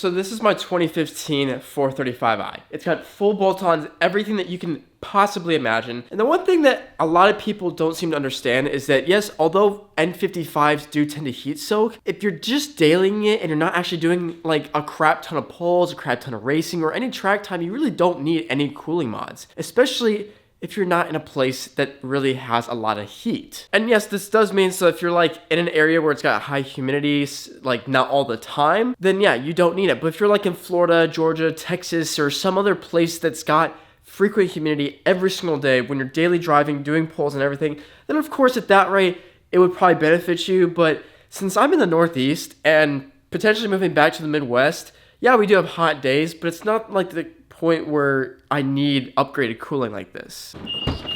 So this is my 2015 435i. It's got full bolt-ons, everything that you can possibly imagine. And the one thing that a lot of people don't seem to understand is that, yes, although N55s do tend to heat soak, if you're just dailying it and you're not actually doing like a crap ton of pulls, a crap ton of racing, or any track time, you really don't need any cooling mods, especially if you're not in a place that really has a lot of heat. And yes, this does mean, so if you're like in an area where it's got high humidity, like not all the time, then yeah, you don't need it. But if you're like in Florida, Georgia, Texas, or some other place that's got frequent humidity every single day when you're daily driving, doing pulls and everything, then of course at that rate, it would probably benefit you. But since I'm in the Northeast and potentially moving back to the Midwest, yeah, we do have hot days, but it's not like the point where I need upgraded cooling like this.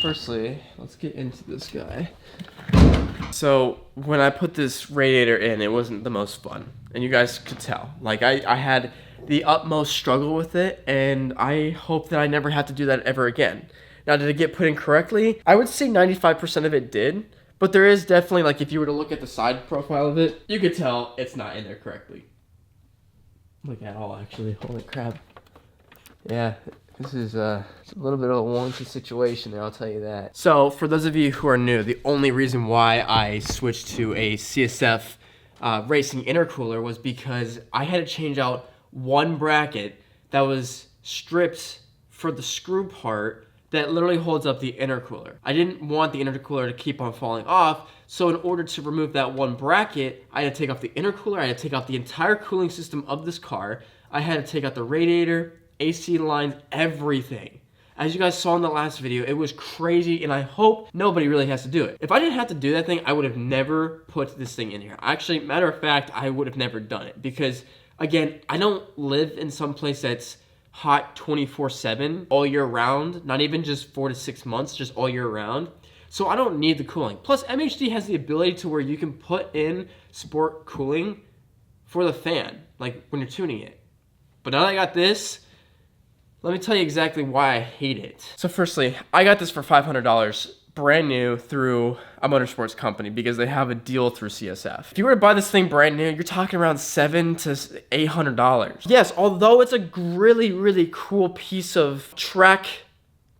Firstly, let's get into this guy. So when I put this radiator in, it wasn't the most fun, and you guys could tell. Like I had the utmost struggle with it, and I hope that I never have to do that ever again. Now, did it get put in correctly? I would say 95% of it did, but there is definitely, like, if you were to look at the side profile of it, you could tell it's not in there correctly. Like at all, actually. Holy crap. Yeah, this is a little bit of a wonky situation there, I'll tell you that. So, for those of you who are new, the only reason why I switched to a CSF racing intercooler was because I had to change out one bracket that was stripped for the screw part that literally holds up the intercooler. I didn't want the intercooler to keep on falling off, so in order to remove that one bracket, I had to take off the intercooler, I had to take off the entire cooling system of this car, I had to take out the radiator, AC lines, everything. As you guys saw in the last video, it was crazy, and I hope nobody really has to do it. If I didn't have to do that thing, I would have never put this thing in here. Actually, matter of fact, I would have never done it because, again, I don't live in some place that's hot 24/7 all year round, not even just 4 to 6 months, just all year round. So I don't need the cooling. Plus, MHD has the ability to where you can put in sport cooling for the fan, like when you're tuning it. But now that I got this, let me tell you exactly why I hate it. So firstly, I got this for $500, brand new, through a motorsports company because they have a deal through CSF. If you were to buy this thing brand new, you're talking around $700 to $800. Yes, although it's a really, really cool piece of track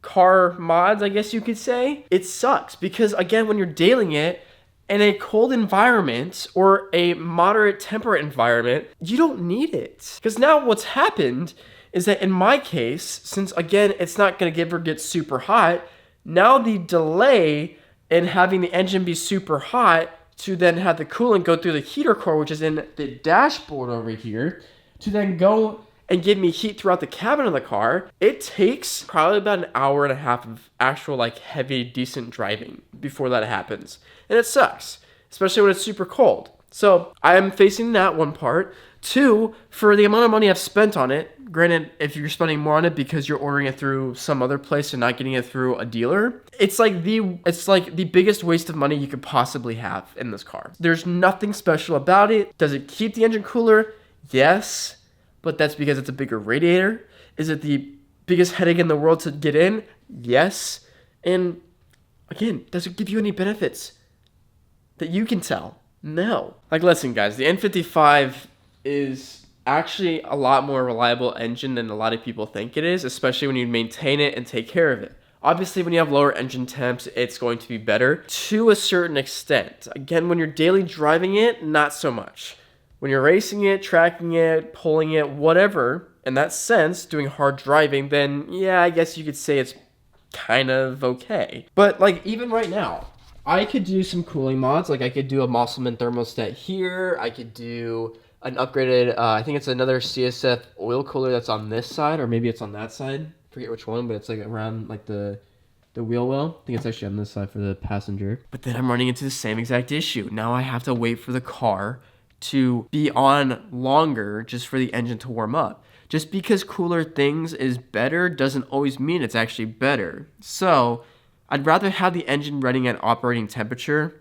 car mods, I guess you could say, it sucks because, again, when you're dailying it in a cold environment or a moderate temperate environment, you don't need it. Because now what's happened is that in my case, since again, it's not gonna ever get super hot, now the delay in having the engine be super hot to then have the coolant go through the heater core, which is in the dashboard over here, to then go and give me heat throughout the cabin of the car, it takes probably about an hour and a half of actual like heavy, decent driving before that happens. And it sucks, especially when it's super cold. So I'm facing that one part. Two, for the amount of money I've spent on it, granted, if you're spending more on it because you're ordering it through some other place and not getting it through a dealer, it's like the biggest waste of money you could possibly have in this car. There's nothing special about it. Does it keep the engine cooler? Yes, but that's because it's a bigger radiator. Is it the biggest headache in the world to get in? Yes. And again, does it give you any benefits that you can tell? No. Like, listen, guys, the N55 is actually a lot more reliable engine than a lot of people think it is, especially when you maintain it and take care of it. Obviously, when you have lower engine temps, it's going to be better to a certain extent. Again, when you're daily driving it, not so much. When you're racing it, tracking it, pulling it, whatever, in that sense, doing hard driving, then yeah, I guess you could say it's kind of okay. But like, even right now, I could do some cooling mods. Like, I could do a Musselman thermostat here. I could do an upgraded, I think it's another CSF oil cooler that's on this side, or maybe it's on that side. Forget which one, but it's like around like the wheel well. I think it's actually on this side for the passenger. But then I'm running into the same exact issue. Now I have to wait for the car to be on longer just for the engine to warm up. Just because cooler things is better doesn't always mean it's actually better. So I'd rather have the engine running at operating temperature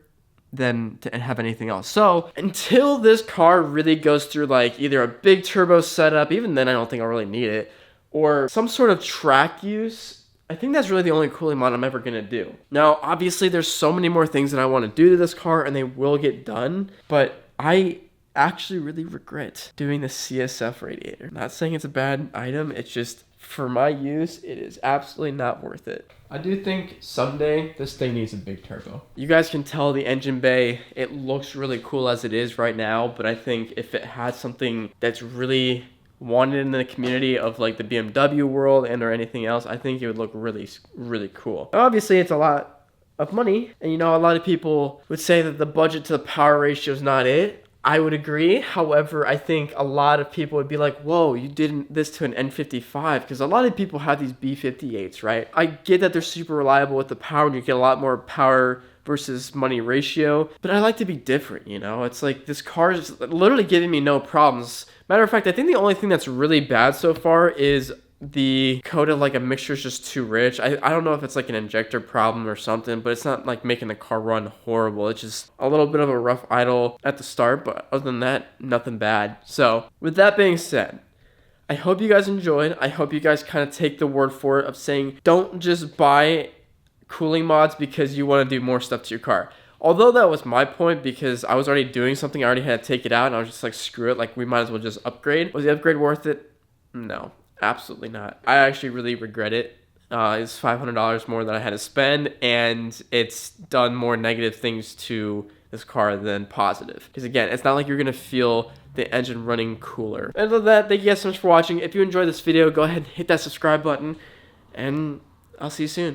than to have anything else. So until this car really goes through like either a big turbo setup, even then I don't think I'll really need it, or some sort of track use, I think that's really the only cooling mod I'm ever gonna do. Now, obviously there's so many more things that I want to do to this car and they will get done, but I actually really regret doing the CSF radiator. Not saying it's a bad item, it's just for my use, it is absolutely not worth it. I do think someday this thing needs a big turbo. You guys can tell the engine bay, it looks really cool as it is right now, but I think if it had something that's really wanted in the community of like the BMW world and or anything else, I think it would look really, really cool. Obviously, it's a lot of money, and you know, a lot of people would say that the budget to the power ratio is not it. I would agree. However, I think a lot of people would be like, whoa, you did this to an N55, because a lot of people have these B58s, right? I get that they're super reliable with the power and you get a lot more power versus money ratio, but I like to be different, you know? It's like this car is literally giving me no problems. Matter of fact, I think the only thing that's really bad so far is the coat of like a mixture is just too rich. I don't know if it's like an injector problem or something, but it's not like making the car run horrible. It's just a little bit of a rough idle at the start, but other than that, nothing bad. So with that being said, I hope you guys enjoyed. I hope you guys kind of take the word for it of saying don't just buy cooling mods because you want to do more stuff to your car. Although that was my point, because I was already doing something, I already had to take it out and I was just like, screw it, like we might as well just upgrade. Was the upgrade worth it? No. Absolutely not. I actually really regret it. It's $500 more than I had to spend, and it's done more negative things to this car than positive. Because again, it's not like you're going to feel the engine running cooler. And other than that, thank you guys so much for watching. If you enjoyed this video, go ahead and hit that subscribe button, and I'll see you soon.